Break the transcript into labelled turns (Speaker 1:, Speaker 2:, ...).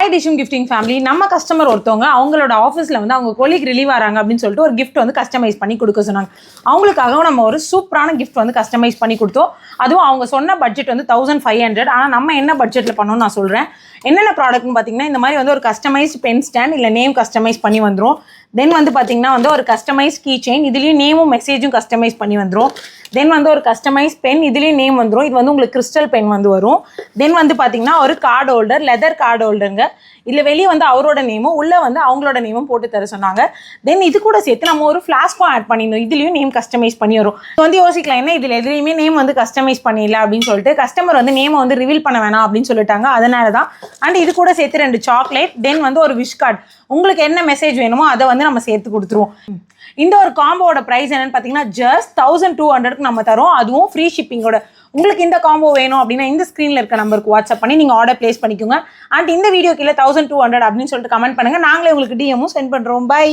Speaker 1: Hi Dishum gifting family. நம்ம customer ஒருத்தவங்க அவங்களோட ஆஃபீஸில் வந்து அவங்க கொலீக் ரிலீவ் ஆகிறாங்க அப்படின்னு சொல்லிட்டு ஒரு கிஃப்ட் வந்து கஸ்டமைஸ் பண்ணி கொடுக்க சொன்னாங்க. அவங்களுக்காகவும் நம்ம ஒரு சூப்பரான கிஃப்ட் வந்து கஸ்டமைஸ் பண்ணி கொடுத்தோம். அதுவும் அவங்க சொன்ன பட்ஜெட் வந்து 1500. ஆனால் நம்ம என்ன பட்ஜெட்டில் பண்ணோம்னு நான் சொல்கிறேன். என்னென்ன ப்ராடக்ட்னு பார்த்தீங்கன்னா, இந்த மாதிரி வந்து ஒரு கஸ்டமைஸ்ட் பென் ஸ்டாண்ட் இல்லை நேம் கஸ்டமைஸ் பண்ணி வந்துடும். தென் வந்து பார்த்தீங்கன்னா வந்து ஒரு கஸ்டமைஸ் கீ செயின், இதுலேயும் நேமும் மெசேஜும் கஸ்டமைஸ் பண்ணி வந்துடும். தென் வந்து ஒரு கஸ்டமைஸ் பென், இதுலேயும் நேம் வந்துடும். இது வந்து உங்களுக்கு கிறிஸ்டல் பென் வந்து வரும். தென் வந்து பார்த்தீங்கன்னா ஒரு கார்டு ஹோல்டர், லெதர் கார்டு ஹோல்டருங்க. இதில் வெளியே வந்து அவரோட நேமும் உள்ளே வந்து அவங்களோட நேமும் போட்டு தர சொன்னாங்க. தென் இது கூட சேர்த்து நம்ம ஒரு ஃப்ளாஸ்க்கும் ஆட் பண்ணியிருந்தோம். இதுலேயும் நேம் கஸ்டமைஸ் பண்ணி வரும். இது வந்து யோசிக்கலாம், என்ன இதில் எதுலேயுமே நேம் வந்து கஸ்டமைஸ் பண்ணிடல அப்படின்னு சொல்லிட்டு கஸ்டமர் வந்து நேமை வந்து ரிவீல் பண்ண வேணாம் அப்படின்னு சொல்லிட்டாங்க. அதனால தான். அண்ட் இது கூட சேர்த்து 2 சாக்லேட், தென் வந்து ஒரு விஷ் கார்டு. உங்களுக்கு என்ன மெசேஜ் வேணுமோ அதை வந்து நம்ம சேர்த்து கொடுத்துருவோம். இந்த ஒரு காம்போட ப்ரைஸ் என்னன்னு பார்த்தீங்கன்னா ஜஸ்ட் 1200க்கு நம்ம தரோம். அதுவும் ஃப்ரீ ஷிப்பிங்கோட. உங்களுக்கு இந்த காம்போ வேணும் அப்படின்னா இந்த ஸ்க்ரீனில் இருக்க நம்பருக்கு வாட்ஸ்அப் பண்ணி நீங்கள் ஆர்டர் பிளேஸ் பண்ணிக்கோங்க. அண்ட் இந்த வீடியோ கீழே 1200 அப்படின்னு சொல்லிட்டு கமெண்ட் பண்ணுங்கள். நாங்களே உங்களுக்கு டிஎம்மும் சென்ட் பண்ணுறோம். பை.